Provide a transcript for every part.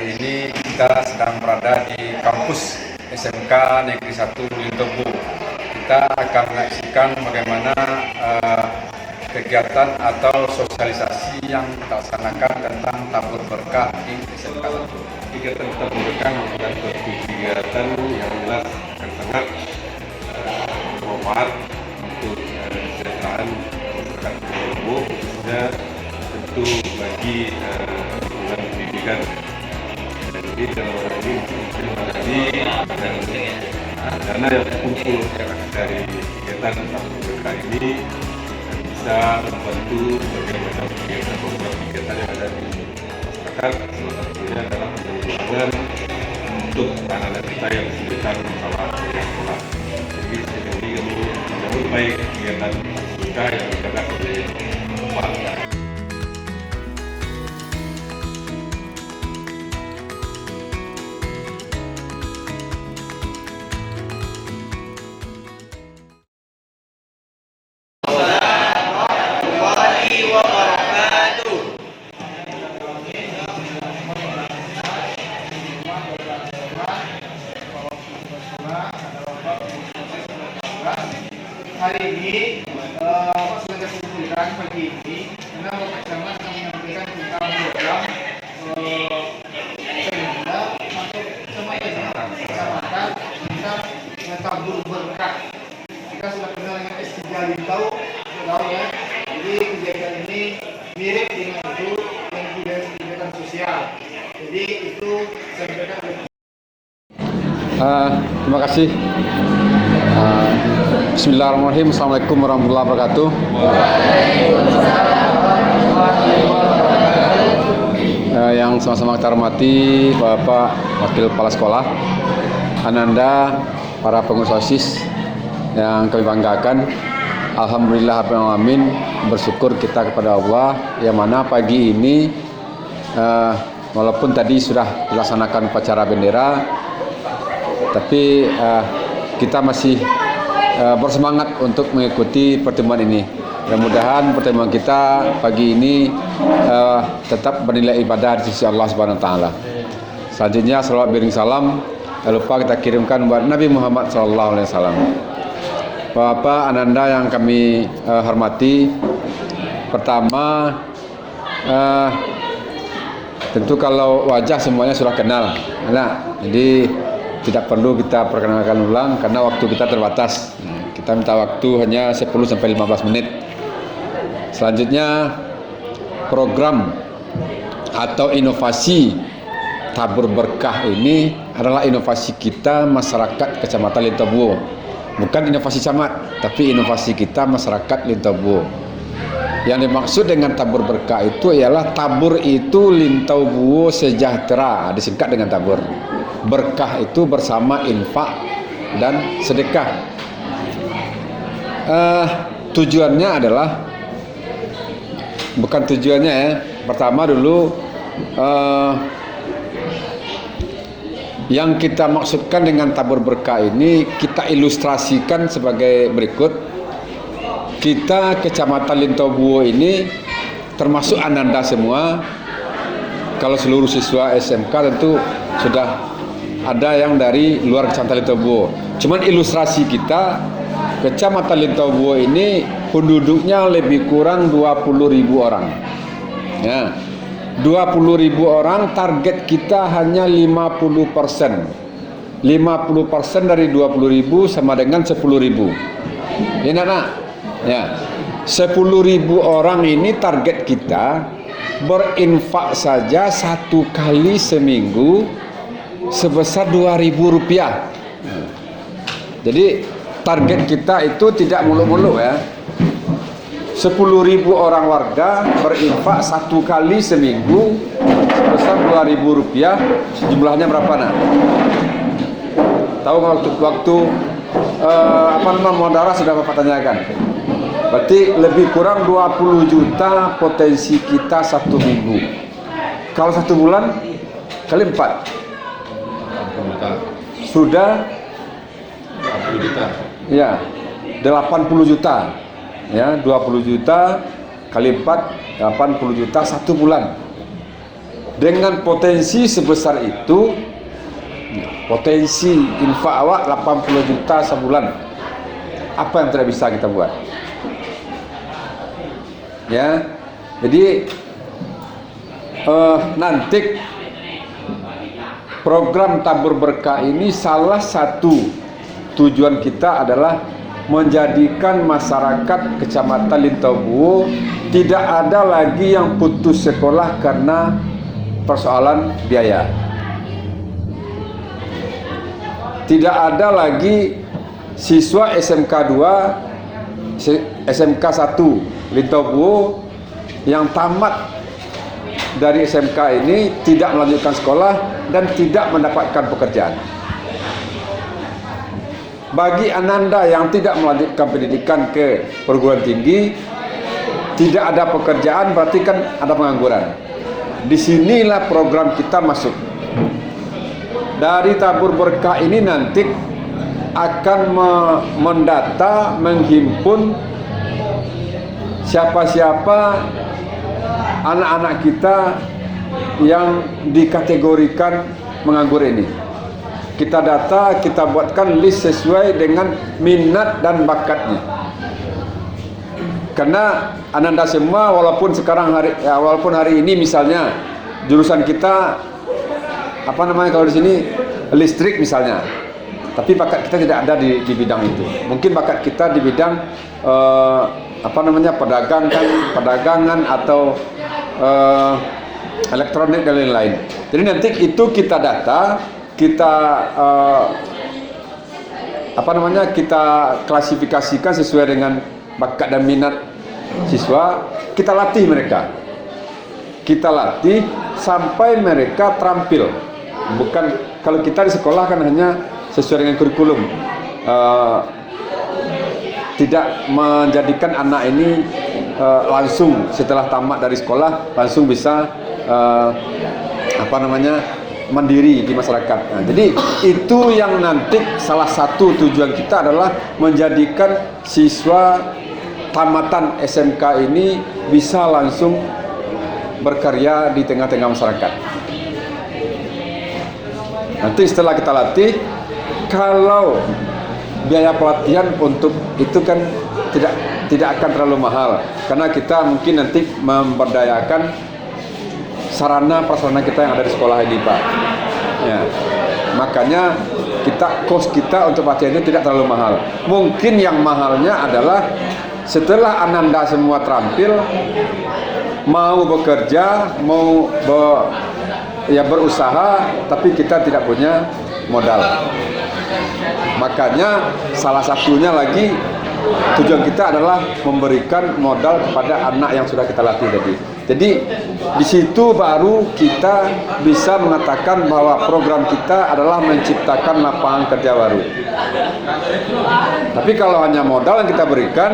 hari ini kita sedang berada di kampus SMK Negeri 1 Lintobu. Kita akan menyaksikan bagaimana kegiatan atau sosialisasi yang kita laksanakan tentang tabur berkah di SMK 1. Kegiatan tabur berkah merupakan suatu kegiatan yang jelas akan sangat bermanfaat untuk kesejahteraan masyarakat Lintobu, khususnya tentu bagi lingkungan pendidikan. Jadi dalam hal ini dana yang terkumpul dari kegiatan tabur berkah ini bisa membantu bagaimana kegiatan yang ada di masyarakat, salah satunya adalah penanggulangan untuk anak-anak kita yang kesulitan masalah sekolah. Jadi sekali kami menyambut baik kegiatan berkah yang digerak oleh warga. Hari ini sudah dikumpulkan pagi ini karena Bapak Camat akan menyampaikan tentang program sehingga masuk sama kecamatan tentang tabur berkah. Kita sudah kenal dengan S3 Lintau, tahu ya. Jadi kegiatan ini mirip dengan itu yang sudah kegiatan sosial. Jadi itu saya berikan oleh Terima kasih. Bismillahirrahmanirrahim. Assalamualaikum warahmatullahi wabarakatuh. Yang sama-sama kita hormati Bapak Wakil Kepala Sekolah, Ananda, para pengurus OSIS yang kami banggakan. Alhamdulillah alamin, bersyukur kita kepada Allah yang mana pagi ini walaupun tadi sudah dilaksanakan upacara bendera, tapi kita masih bersemangat untuk mengikuti pertemuan ini. Mudah-mudahan pertemuan kita pagi ini tetap bernilai ibadah di sisi Allah Subhanahu wa taala. Selanjutnya salawat beriring salam tak lupa kita kirimkan buat Nabi Muhammad sallallahu alaihi wasallam. Bapak Ananda yang kami hormati, pertama tentu kalau wajah semuanya sudah kenal. Nah, jadi tidak perlu kita perkenalkan ulang karena waktu kita terbatas. Kita minta waktu hanya 10-15 menit. Selanjutnya, program atau inovasi tabur berkah ini adalah inovasi kita masyarakat Kecamatan Lintobu. Bukan inovasi camat, tapi inovasi kita masyarakat Lintobu. Yang dimaksud dengan tabur berkah itu ialah tabur itu Lintobu sejahtera, disingkat dengan tabur. Berkah itu bersama infak dan sedekah. Tujuannya adalah, bukan tujuannya ya. Pertama dulu yang kita maksudkan dengan tabur berkah ini kita ilustrasikan sebagai berikut. Kita Kecamatan Lintobu ini termasuk Ananda semua. Kalau seluruh siswa SMK tentu sudah ada yang dari luar Kecamatan Lintobu. Cuman ilustrasi kita, Kecamatan Lintobu ini penduduknya lebih kurang 20.000 orang. Ya, 20.000 orang, target kita hanya 50%. 50% dari 20.000 sama dengan 10.000. Ini nak. Ya, 10.000 orang ini target kita berinfak saja satu kali seminggu sebesar Rp2.000. Jadi target kita itu tidak muluk-muluk ya. 10.000 orang warga berinfak satu kali seminggu sebesar Rp2.000. Jumlahnya berapa nak? Tahu waktu Mondara sudah Bapak tanyakan. Berarti lebih kurang 20 juta potensi kita satu minggu. Kalau satu bulan kali 4 sudah 80 juta. Ya, 80 juta. Ya, 20 juta kali 4 80 juta satu bulan. dengan potensi sebesar itu, potensi infak awak 80 juta sebulan, apa yang tidak bisa kita buat? Ya, jadi nanti program tabur berkah ini salah satu tujuan kita adalah menjadikan masyarakat Kecamatan Lintobuo tidak ada lagi yang putus sekolah karena persoalan biaya. Tidak ada lagi siswa SMK 2, SMK 1 Lintobuo yang tamat dari SMK ini tidak melanjutkan sekolah dan tidak mendapatkan pekerjaan. Bagi Ananda yang tidak melanjutkan pendidikan ke perguruan tinggi, tidak ada pekerjaan, berarti kan ada pengangguran. Disinilah program kita masuk. Dari tabur berkah ini nanti akan mendata, menghimpun siapa-siapa anak-anak kita yang dikategorikan menganggur ini. Kita data, kita buatkan list sesuai dengan minat dan bakatnya. Karena Ananda semua walaupun hari ini misalnya jurusan kita apa namanya kalau di sini listrik misalnya, tapi bakat kita tidak ada di bidang itu. Mungkin bakat kita di bidang perdagangan atau elektronik dan lain-lain. Jadi nanti itu kita data, kita kita klasifikasikan sesuai dengan bakat dan minat siswa, kita latih mereka. Kita latih sampai mereka terampil. Bukan kalau kita di sekolah kan hanya sesuai dengan kurikulum. Tidak menjadikan anak ini langsung setelah tamat dari sekolah langsung bisa mandiri di masyarakat. Nah, jadi itu yang nanti salah satu tujuan kita adalah menjadikan siswa tamatan SMK ini bisa langsung berkarya di tengah-tengah masyarakat. Nanti setelah kita latih, kalau biaya pelatihan untuk itu kan tidak akan terlalu mahal, karena kita mungkin nanti memberdayakan sarana prasarana kita yang ada di sekolah ini, Pak. Ya, makanya kos kita untuk pelatihan itu tidak terlalu mahal. Mungkin yang mahalnya adalah setelah Ananda semua terampil, mau bekerja, mau berusaha, tapi kita tidak punya modal. Makanya salah satunya lagi tujuan kita adalah memberikan modal kepada anak yang sudah kita latih tadi. Jadi di situ baru kita bisa mengatakan bahwa program kita adalah menciptakan lapangan kerja baru. Tapi kalau hanya modal yang kita berikan,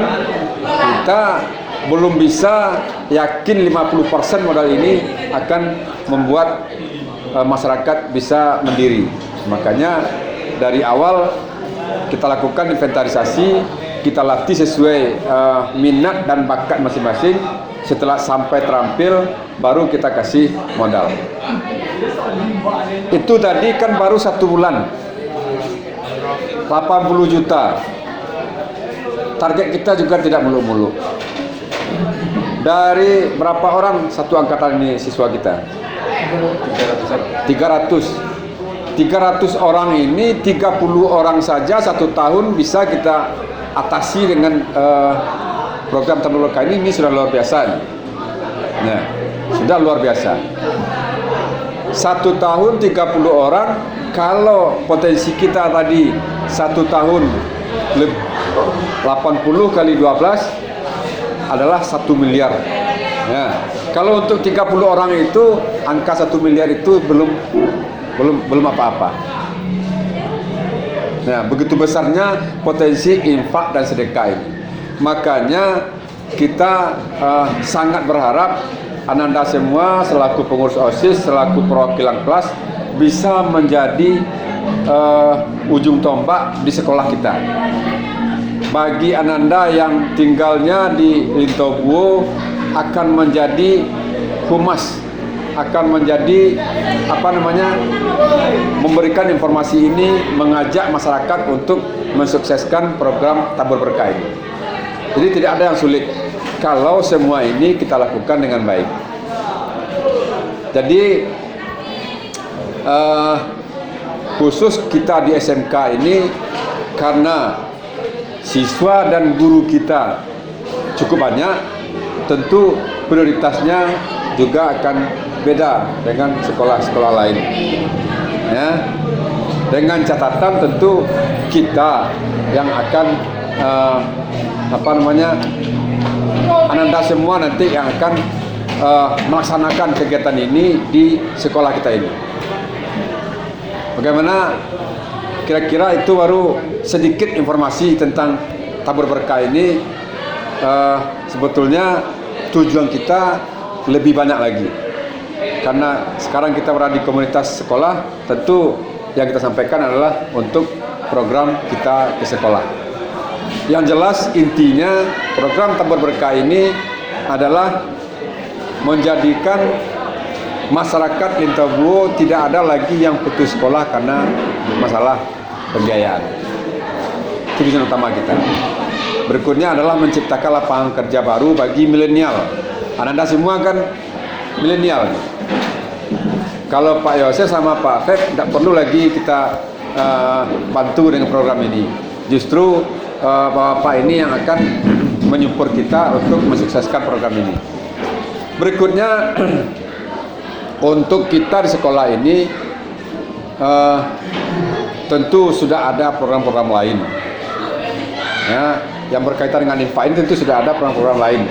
kita belum bisa yakin 50% modal ini akan membuat masyarakat bisa mandiri. Makanya dari awal kita lakukan inventarisasi, kita latih sesuai minat dan bakat masing-masing. Setelah sampai terampil, baru kita kasih modal. Itu tadi kan baru 1 bulan, 80 juta. Target kita juga tidak muluk-muluk. Dari berapa orang satu angkatan ini siswa kita? 300 orang ini, 30 orang saja 1 tahun bisa kita atasi dengan program tabur berkah ini sudah luar biasa. Nah, sudah luar biasa. 1 tahun 30 orang, kalau potensi kita tadi 1 tahun 80 kali 12 adalah 1 miliar. Ya, kalau untuk 30 orang itu angka 1 miliar itu belum apa-apa. Nah, begitu besarnya potensi infak dan sedekah ini. Makanya kita sangat berharap Ananda semua selaku pengurus OSIS, selaku perwakilan kelas bisa menjadi ujung tombak di sekolah kita. Bagi Ananda yang tinggalnya di Lintobuo akan menjadi humas akan menjadi memberikan informasi ini, mengajak masyarakat untuk mensukseskan program tabur berkah ini. Jadi tidak ada yang sulit kalau semua ini kita lakukan dengan baik. Jadi khusus kita di SMK ini, karena siswa dan guru kita cukup banyak, tentu prioritasnya juga akan beda dengan sekolah-sekolah lain. Ya, dengan catatan tentu kita yang akan Ananda semua nanti yang akan melaksanakan kegiatan ini di sekolah kita ini. Bagaimana kira-kira itu baru sedikit informasi tentang tabur berkah ini. Sebetulnya tujuan kita lebih banyak lagi, karena sekarang kita berada di komunitas sekolah. Tentu yang kita sampaikan adalah untuk program kita ke sekolah. Yang jelas intinya program tabur berkah ini adalah menjadikan masyarakat Lintabuo tidak ada lagi yang putus sekolah karena masalah pembiayaan. Itu tujuan utama kita. Berikutnya adalah menciptakan lapangan kerja baru bagi milenial. Ananda semua kan milenial. Kalau Pak Yosef sama Pak Feb tidak perlu lagi kita bantu dengan program ini. Justru Bapak ini yang akan menyupport kita untuk mensukseskan program ini. Berikutnya untuk kita di sekolah ini tentu sudah ada program-program lain. Ya, yang berkaitan dengan infak ini tentu sudah ada program-program lain.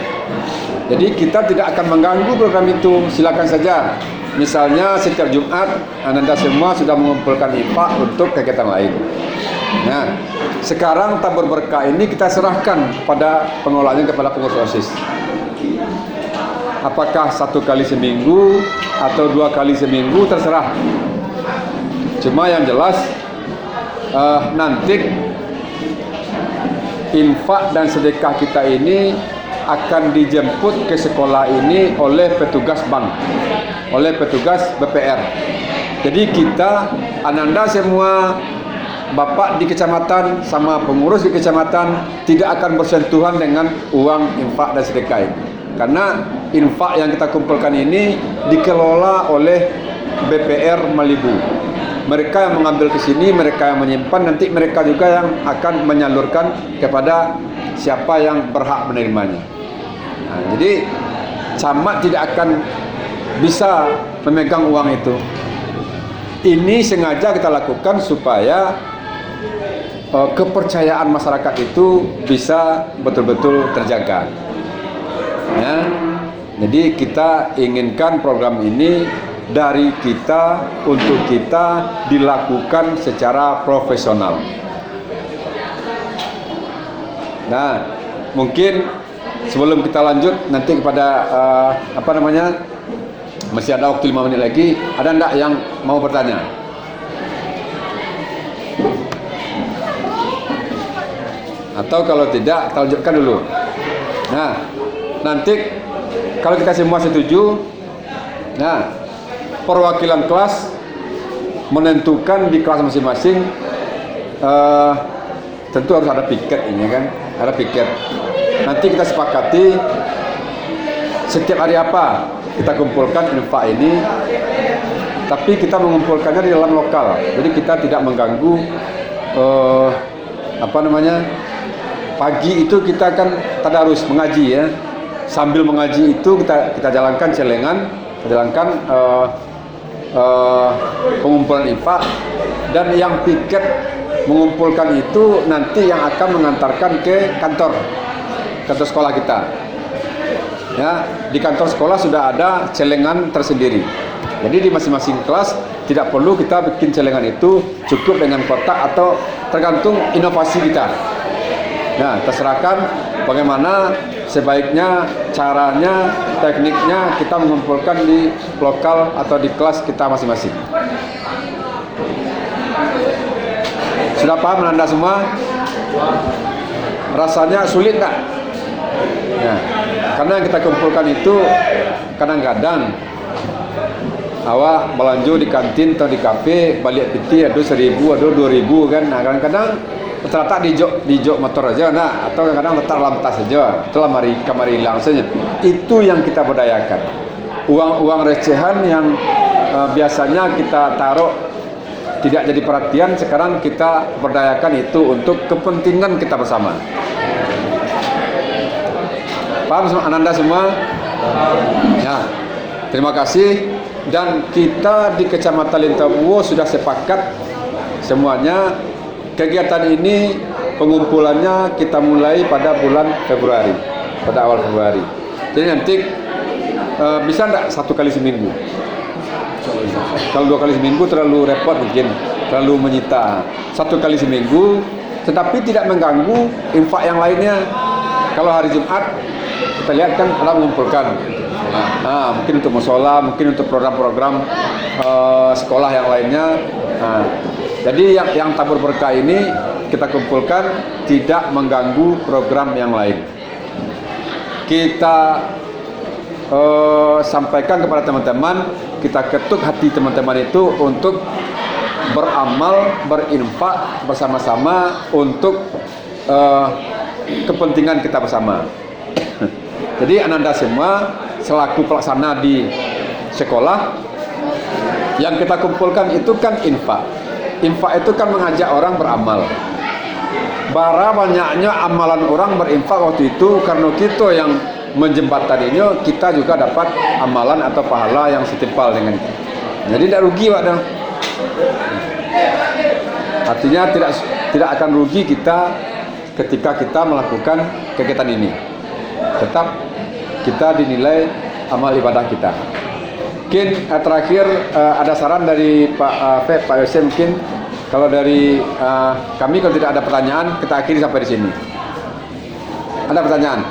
Jadi kita tidak akan mengganggu program itu. Silakan saja. Misalnya setiap Jumat Ananda semua sudah mengumpulkan infak untuk kegiatan lain. Nah, sekarang tabur berkah ini kita serahkan kepada pengelolanya, kepada pengurus OSIS. Apakah 1 kali seminggu atau 2 kali seminggu, terserah. Cuma yang jelas nanti infak dan sedekah kita ini akan dijemput ke sekolah ini oleh petugas bank, oleh petugas BPR. Jadi kita, Ananda semua, Bapak di kecamatan sama pengurus di kecamatan tidak akan bersentuhan dengan uang infak dan sedekah ini. Karena infak yang kita kumpulkan ini dikelola oleh BPR Malibu. Mereka yang mengambil ke sini, mereka yang menyimpan, nanti mereka juga yang akan menyalurkan kepada siapa yang berhak menerimanya. Nah, jadi camat tidak akan bisa memegang uang itu. Ini sengaja kita lakukan supaya kepercayaan masyarakat itu bisa betul-betul terjaga. Ya, jadi kita inginkan program ini dari kita untuk kita dilakukan secara profesional. Nah, mungkin sebelum kita lanjut nanti kepada masih ada waktu 5 menit lagi. Ada enggak yang mau bertanya? Atau kalau tidak, kita lanjutkan dulu. Nah, nanti kalau kita semua setuju, nah, perwakilan kelas menentukan di kelas masing-masing. Tentu harus ada piket ini kan, ada piket. Nanti kita sepakati setiap hari apa kita kumpulkan infak ini, tapi kita mengumpulkannya di dalam lokal. Jadi kita tidak mengganggu pagi itu kita kan tadarus mengaji ya. Sambil mengaji itu kita jalankan celengan, jalankan pengumpulan infak, dan yang piket mengumpulkan itu nanti yang akan mengantarkan ke kantor sekolah kita. Ya, di kantor sekolah sudah ada celengan tersendiri. Jadi di masing-masing kelas tidak perlu kita bikin celengan itu, cukup dengan kotak atau tergantung inovasi kita. Nah, terserahkan bagaimana sebaiknya, caranya, tekniknya kita mengumpulkan di lokal atau di kelas kita masing-masing. Sudah paham Anda semua? Rasanya sulit nggak? Ya, karena yang kita kumpulkan itu kadang-kadang awak belanja di kantin atau di kafe, balik piti ada 1.000, ada 2.000 kan. Nah, kadang-kadang terletak di jok motor aja, nah, atau kadang-kadang letak dalam tas saja, itulah kamar hilang saja. Itu yang kita berdayakan. Uang recehan yang biasanya kita taruh tidak jadi perhatian, sekarang kita berdayakan itu untuk kepentingan kita bersama. Paham Ananda semua? Ya, terima kasih. Dan kita di Kecamatan Lintabuo sudah sepakat semuanya, kegiatan ini pengumpulannya kita mulai pada bulan Februari, pada awal Februari. Jadi nanti bisa enggak 1 kali seminggu? Kalau 2 kali seminggu terlalu repot mungkin, terlalu menyita. 1 kali seminggu, tetapi tidak mengganggu infak yang lainnya. Kalau hari Jumat kita lihat kan orang mengumpulkan. Mungkin untuk mushola, mungkin untuk program-program sekolah yang lainnya. Jadi yang tabur berkah ini kita kumpulkan tidak mengganggu program yang lain. Kita sampaikan kepada teman-teman, kita ketuk hati teman-teman itu untuk beramal, berinfak bersama-sama untuk kepentingan kita bersama. Jadi Ananda semua selaku pelaksana di sekolah, yang kita kumpulkan itu kan infak. Infak itu kan mengajak orang beramal. Bara banyaknya amalan orang berinfak waktu itu, karena kita yang menjembataninya, kita juga dapat amalan atau pahala yang setimpal dengan itu. Jadi tidak rugi Pak dong. Artinya tidak akan rugi kita ketika kita melakukan kegiatan ini. Tetap kita dinilai amal ibadah kita. Mungkin terakhir ada saran dari Pak Yose, mungkin kalau dari kami, kalau tidak ada pertanyaan kita akhiri sampai di sini. Ada pertanyaan?